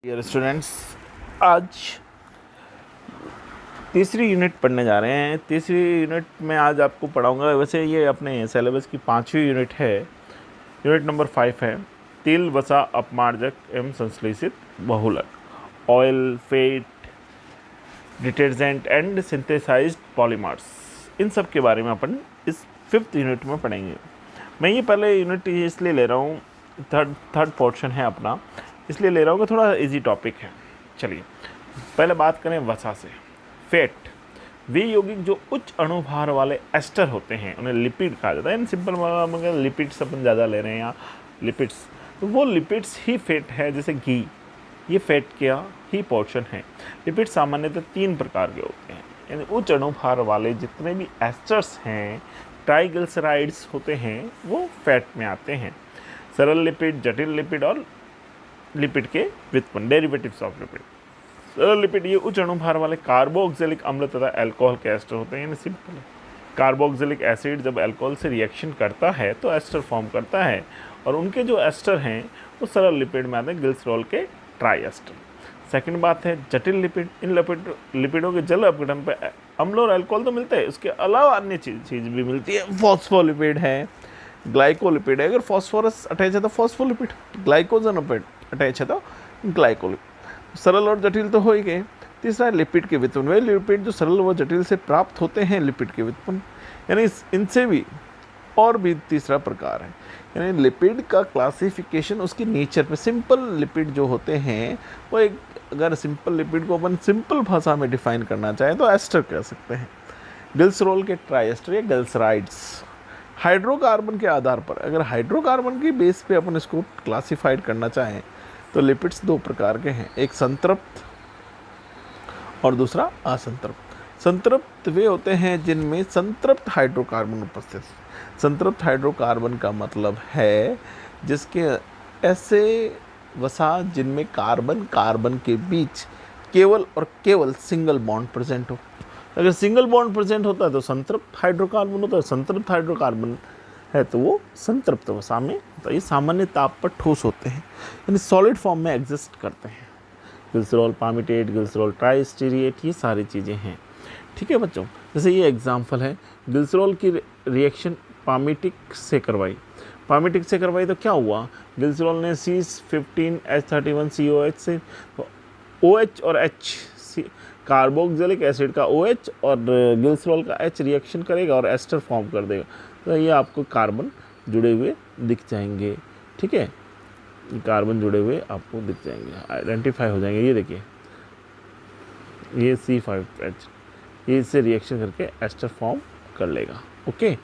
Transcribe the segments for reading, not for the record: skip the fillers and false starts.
Dear students, आज तीसरी unit पढ़ने जा रहे हैं। तीसरी यूनिट में आज आपको पढ़ाऊंगा। वैसे ये अपने सिलेबस की 5वीं यूनिट है। यूनिट नंबर 5 है तेल, वसा, अपमार्जक एवं संश्लेषित बहुलक, oil, fat, detergent and synthesized polymers. इन सब के बारे में अपन इस 5th यूनिट में पढ़ेंगे। मैं ये पहले यूनिट इसलिए ले रहा हूँ, थर्ड पोर्शन है अपना, इसलिए ले रहा हूँ कि थोड़ा इजी टॉपिक है। चलिए पहले बात करें वसा से। फैट, वे यौगिक जो उच्च अणुभार वाले एस्टर होते हैं उन्हें लिपिड कहा जाता है। इन सिंपल मगर लिपिड्स अपन ज़्यादा ले रहे हैं यहाँ, लिपिड्स, तो वो लिपिड्स ही फैट है। जैसे घी, ये फैट का ही पोर्शन है। लिपिड सामान्यतः 3 प्रकार के होते हैं, यानी उच्च अणुभार वाले जितने भी एस्टर्स हैं, ट्राइग्लिसराइड्स होते हैं, वो फैट में आते हैं। सरल लिपिड, जटिल लिपिड और लिपिड के व्युत्पन्न, डेरिवेटिव्स ऑफ लिपिड। सरल लिपिड ये उच्च अणुभार वाले कार्बोक्सिलिक अम्ल तथा अल्कोहल के एस्टर होते हैं। यानी सिंपल है, कार्बोक्सिलिक एसिड जब अल्कोहल से रिएक्शन करता है तो एस्टर फॉर्म करता है, और उनके जो एस्टर हैं वो सरल लिपिड में आते हैं, ग्लिसरॉल के ट्राई एस्टर। सेकेंड बात है जटिल लिपिड। इन लिपिडों के जल अपघटन पर अम्ल और अल्कोहल तो मिलते हैं, उसके अलावा अन्य चीज़ भी मिलती है। फॉस्फोलिपिड है, ग्लाइकोलिपिड है। अगर फॉस्फोरस अटैच है तो फॉस्फोलिपिड, ग्लाइकोजन अटैच है तो ग्लाइकोलिपिड। सरल और जटिल तो हो ही गए। तीसरा है लिपिड के व्युत्पन्न। वे लिपिड जो सरल व जटिल से प्राप्त होते हैं लिपिड के व्युत्पन्न, यानी इनसे भी और भी तीसरा प्रकार है। यानी लिपिड का क्लासिफिकेशन उसकी नेचर पे। सिंपल लिपिड जो होते हैं वो एक, अगर सिंपल लिपिड को अपन सिंपल भाषा में डिफाइन करना चाहें तो एस्टर कह सकते हैं। ग्लिसरॉल के ट्राइएस्टर या ग्लिसराइड्स। हाइड्रोकार्बन के आधार पर, अगर हाइड्रोकार्बन की बेस पे अपन इसको क्लासिफाइड करना चाहें तो लिपिड्स 2 प्रकार के हैं, एक संतृप्त और दूसरा असंतृप्त। संतृप्त वे होते हैं जिनमें संतृप्त हाइड्रोकार्बन उपस्थित। संतृप्त हाइड्रोकार्बन का मतलब है जिसके ऐसे वसा जिनमें कार्बन कार्बन के बीच केवल और केवल सिंगल बॉन्ड प्रेजेंट हो। अगर सिंगल बॉन्ड प्रेजेंट होता है तो संतृप्त हाइड्रोकार्बन होता है, संतृप्त हाइड्रोकार्बन है तो वो संतृप्त वसा में होता है। ये सामान्य ताप पर ठोस होते हैं, यानी सॉलिड फॉर्म में एग्जिस्ट करते हैं। ग्लिसरॉल पामिटेट, ग्लिसरॉल ट्राइस्टीरिएट, ये सारी चीज़ें हैं। ठीक है बच्चों, जैसे ये एग्जाम्पल है, ग्लिसरॉल की रिएक्शन पामिटिक से करवाई। पामिटिक से करवाई तो क्या हुआ, ग्लिसरॉल ने C15H31COH से OH और H, कार्बोक्सिलिक एसिड का OH और ग्लिसरॉल का H रिएक्शन करेगा और एस्टर फॉर्म कर देगा। तो ये आपको कार्बन जुड़े हुए दिख जाएंगे। ठीक है, कार्बन जुड़े हुए आपको दिख जाएंगे, आइडेंटिफाई हो जाएंगे। ये देखिए, ये C5H, ये इससे रिएक्शन करके एस्टर फॉर्म कर लेगा। ओके,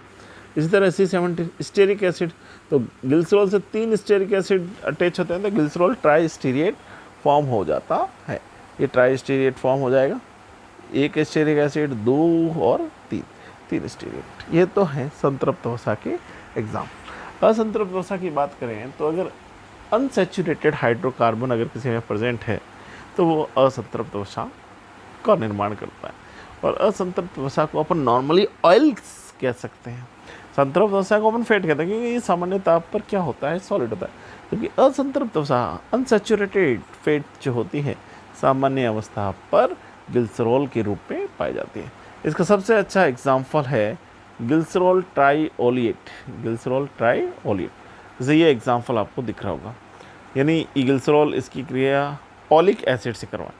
इसी तरह C17 स्टेरिक एसिड, तो ग्लिसरॉल से 3 स्टेरिक एसिड अटैच होते हैं तो ग्लिसरॉल ट्राइस्टीरिएट फॉर्म हो जाता है। ये ट्राइस्टीरिएट फॉर्म हो जाएगा, 1 स्टेरिक एसिड, 2 और 3 स्टेरिक। ये तो है संतृप्त वसा के एग्जाम। असंतृप्त वसा की बात करें तो अगर अनसैचुरेटेड हाइड्रोकार्बन अगर किसी में प्रेजेंट है तो वो असंतृप्त वसा का निर्माण करता है। और असंतृप्त वसा को अपन नॉर्मली ऑयल कह सकते हैं, संतृप्त वसा को अपन फैट कहते हैं, क्योंकि ये सामान्य ताप पर क्या होता है, सॉलिड होता है। क्योंकि असंतृप्त वसा, अनसैचुरेटेड फैट जो होती है, सामान्य अवस्था पर ग्लिसरॉल के रूप में पाई जाती है। इसका सबसे अच्छा एग्जाम्पल है ग्लिसरॉल ट्राइओलिएट। ग्लिसरॉल ट्राइओलिएट, जैसे ये एग्जाम्पल आपको दिख रहा होगा, यानी ग्लिसरॉल इसकी क्रिया ओलिक एसिड से करवाएं।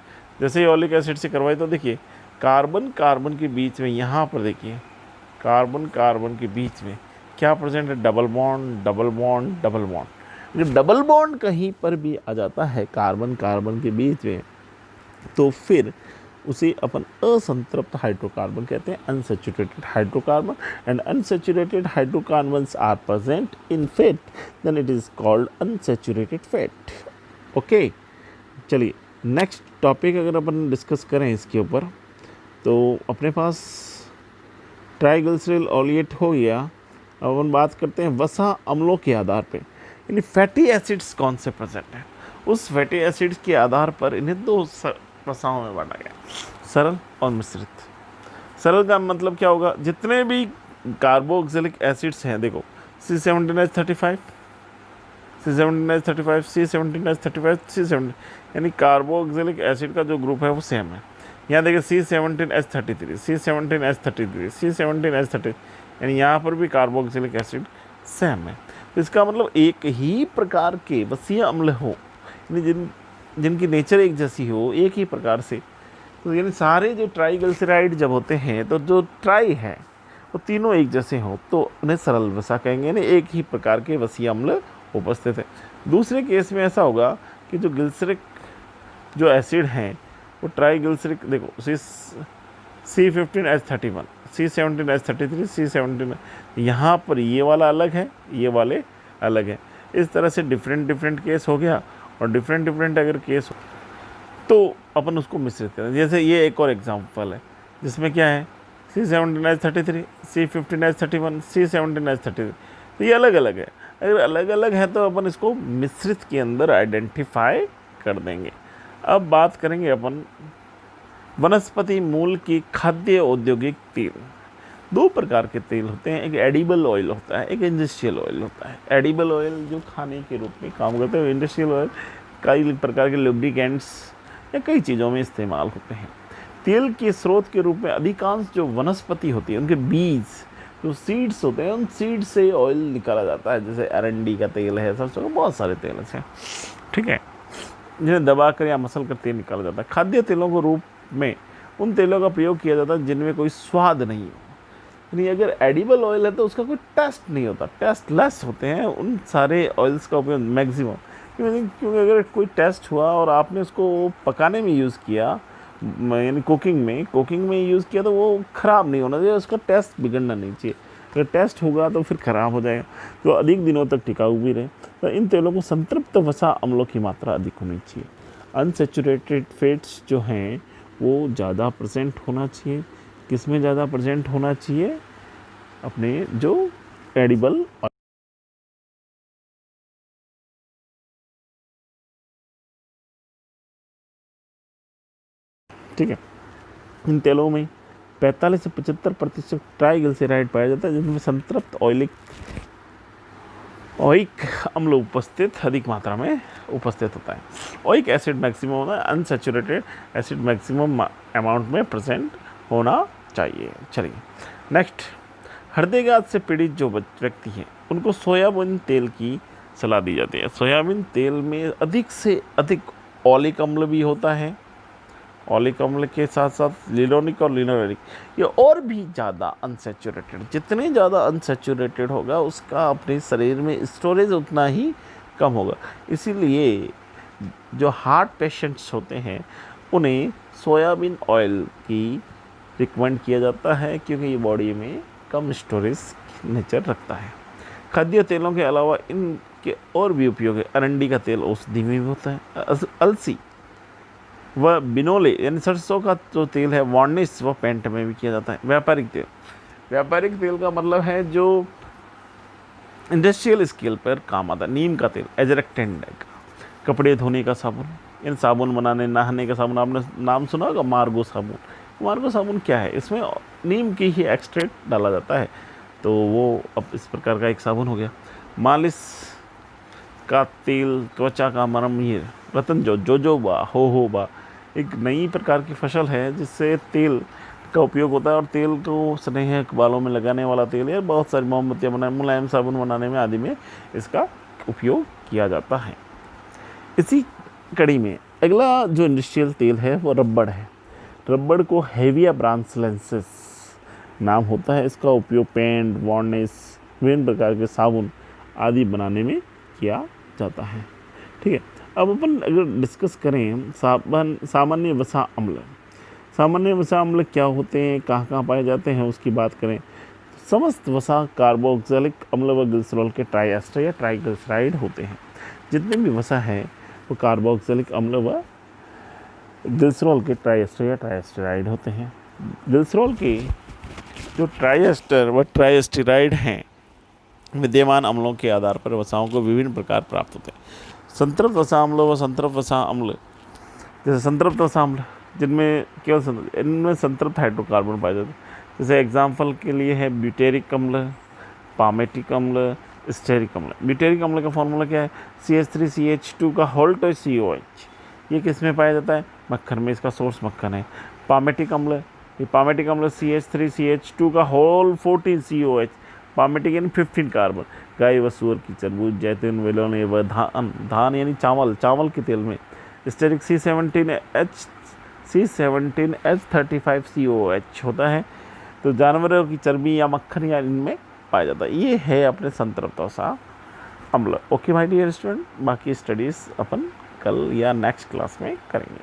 जैसे ये ओलिक एसिड से करवाए तो देखिए कार्बन कार्बन के बीच में, यहाँ पर देखिए कार्बन कार्बन के बीच में क्या प्रेजेंट है, double bond double bond double bond. जब डबल बॉन्ड कहीं पर भी आ जाता है कार्बन कार्बन के बीच में तो फिर उसे अपन असंतृप्त हाइड्रोकार्बन कहते हैं, unsaturated hydrocarbon. And unsaturated hydrocarbons are present in fat, then it is called unsaturated fat. Okay, चलिए नेक्स्ट टॉपिक अगर अपन डिस्कस करें इसके ऊपर, तो अपने पास ट्राइग्लिसरॉल ओलिएट हो गया। अब अपन बात करते हैं वसा अम्लों के आधार पे, यानी फैटी एसिड्स कौन से प्रेजेंट हैं, उस फैटी एसिड्स के आधार पर इन्हें 2 वसाओं में बांटा गया, सरल और मिश्रित। सरल का मतलब क्या होगा, जितने भी कार्बोक्सिलिक एसिड्स हैं, देखो C17H35, C17H35, C17H35, C17, यानी कार्बोक्सिलिक एसिड का जो ग्रुप है वो सेम है। यहाँ देखिए C17H33, C17H33, C17H30, यानी यहाँ पर भी कार्बोक्सिलिक एसिड सेम है। तो इसका मतलब एक ही प्रकार के वसीय अम्ल हो, यानी जिनकी नेचर एक जैसी हो, एक ही प्रकार से, तो यानी सारे जो ट्राइग्लिसराइड जब होते हैं तो जो ट्राई है वो तीनों एक जैसे हों तो उन्हें सरल वसा कहेंगे, यानी एक ही प्रकार के वसीय अम्ल उपस्थित है। दूसरे केस में ऐसा होगा कि जो ग्लिसरिक जो एसिड हैं वो ट्राइग्लिसरिक, देखो C15H31, C17H33, C17, यहाँ पर ये वाला अलग है, ये वाले अलग है। इस तरह से डिफरेंट केस हो गया, और डिफरेंट अगर केस हो तो अपन उसको मिश्रित करें। जैसे ये एक और एग्जांपल है जिसमें क्या है C17H33, C15H31, C17H33, तो ये अलग अलग है। अगर अलग अलग है तो अपन इसको मिश्रित के अंदर आइडेंटिफाई कर देंगे। अब बात करेंगे अपन वनस्पति मूल की खाद्य औद्योगिक तेल। दो प्रकार के तेल होते हैं, एक एडिबल ऑयल होता है, एक इंडस्ट्रियल ऑयल होता है। एडिबल ऑयल जो खाने के रूप में काम करते हैं, इंडस्ट्रियल ऑयल कई प्रकार के लुब्रिकेंट्स या कई चीज़ों में इस्तेमाल होते हैं। तेल के स्रोत के रूप में अधिकांश जो वनस्पति होती है उनके बीज, जो सीड्स होते हैं, उन सीड से ऑयल निकाला जाता है। जैसे अरंडी का तेल है, सरसों का, बहुत सारे तेल हैं, ठीक है, जिन्हें दबाकर या मसल कर तेल निकाला जाता है। खाद्य तेलों के रूप में उन तेलों का प्रयोग किया जाता है जिनमें कोई स्वाद नहीं हो, यानी अगर एडिबल ऑयल है तो उसका कोई टेस्ट नहीं होता, टेस्टलेस होते हैं उन सारे ऑयल्स का उपयोग मैक्सिमम। क्योंकि अगर कोई टेस्ट हुआ और आपने उसको पकाने में यूज़ किया, यानी कुकिंग में यूज़ किया, तो वो ख़राब नहीं होना चाहिए, उसका टेस्ट बिगड़ना नहीं चाहिए। अगर टेस्ट होगा तो फिर ख़राब हो जाएगा, तो अधिक दिनों तक टिकाऊ भी रहे। तो इन तेलों को संतृप्त वसा अम्लों की मात्रा अधिक होनी चाहिए। अनसेचुरेटेड फैट्स जो हैं वो ज़्यादा प्रेजेंट होना चाहिए। किस में ज़्यादा प्रेजेंट होना चाहिए? अपने जो एडिबल, ठीक है, इन तेलों में 45 से 75% ट्राइग्लिसराइड पाया जाता है, जिनमें संतृप्त ओइक अम्ल उपस्थित अधिक मात्रा में उपस्थित होता है। ओइक एसिड मैक्सिमम होना है, अनसेचुरेटेड एसिड मैक्सिमम अमाउंट में प्रेजेंट होना चाहिए। चलिए नेक्स्ट, हृदयघात से पीड़ित जो व्यक्ति हैं उनको सोयाबीन तेल की सलाह दी जाती है। सोयाबीन तेल में अधिक से अधिक ओलिक अम्ल भी होता है, ओलिक अम्ल के साथ साथ लिनोलिक और लिनोलेनिक, ये और भी ज़्यादा अनसेचुरेटेड, जितने ज़्यादा अनसेचुरेटेड होगा उसका अपने शरीर में स्टोरेज उतना ही कम होगा। इसीलिए जो हार्ट पेशेंट्स होते हैं उन्हें सोयाबीन ऑयल की रिकमेंड किया जाता है, क्योंकि ये बॉडी में कम स्टोरेज नेचर रखता है। खाद्य तेलों के अलावा इनके और भी उपयोग है। अरंडी का तेल औषधि में भी होता है। अलसी वह बिनोले यानी सरसों का जो तेल है, वार्निश, वह पेंट में भी किया जाता है। व्यापारिक तेल का मतलब है जो इंडस्ट्रियल स्केल पर काम आता है। नीम का तेल, एजरेक्टेंड, कपड़े धोने का साबुन, इन साबुन बनाने, नहाने का साबुन, आपने नाम सुना होगा मार्गो साबुन। मार्गो साबुन क्या है? इसमें नीम की ही एक्सट्रैक्ट डाला जाता है, तो वो अब इस प्रकार का एक साबुन हो गया। मालिश का तेल, त्वचा का मरहम, ये रतन जोजोबा, होहोबा एक नई प्रकार की फसल है जिससे तेल का उपयोग होता है, और तेल को स्नेह बालों में लगाने वाला तेल है। बहुत सारी मोमबत्तियाँ बनाने, मुलायम साबुन बनाने में आदि में इसका उपयोग किया जाता है। इसी कड़ी में अगला जो इंडस्ट्रियल तेल है वो रबड़ है। रबड़ को हेविया ब्रांचलेंसिस नाम होता है। इसका उपयोग पेंट, वार्निश, विभिन्न प्रकार के साबुन आदि बनाने में किया जाता है। ठीक है, अब अपन अगर डिस्कस करें सामान्य वसा अम्ल। सामान्य वसा अम्ल क्या होते हैं, कहाँ कहाँ पाए जाते हैं, उसकी बात करें। समस्त वसा कार्बोक्सिलिक अम्ल व ग्लिसरॉल के ट्राइएस्टर या ट्राइग्लिसराइड होते हैं। जितने भी वसा है वो कार्बोक्सिलिक अम्ल व ग्लिसरॉल के ट्राइएस्टर या ट्राइएस्टराइड होते हैं। ग्लिसरॉल के जो ट्राइएस्टर व ट्राइएस्टराइड हैं, विद्यमान अम्लों के आधार पर वसाओं को विभिन्न प्रकार प्राप्त होते हैं। संतृप्त वसा अम्ल व संतृप्त वसा अम्ल, जैसे संतृप्त वसा अम्ल जिनमें केवल इनमें संतृप्त हाइड्रोकार्बन पाए जाते हैं। जैसे एग्जाम्पल के लिए है ब्यूटेरिक अम्ल, पामेटिक अम्ल, स्टेरिक अम्ल। ब्यूटेरिक अम्ल का फॉर्मूला क्या है? CH3CH2 का होल टू COH। ये किस में पाया जाता है? मक्खन में, इसका सोर्स मक्खन है। पामेटिक अम्ल, ये पामेटिक अम्ल CH3CH2 का होल 14 COH, पामेटिक यानी 15 कार्बन। गाय व सूअर की चर्बूज, जैतून, वेलोन व धान यानी चावल के तेल में। स्टेरिक C17H35COH होता है। तो जानवरों की चर्बी या मक्खन या इनमें पाया जाता है। ये है अपने संतृप्तवसा अम्ल। ओके माय डियर स्टूडेंट, बाकी स्टडीज़ अपन कल या नेक्स्ट क्लास में करेंगे।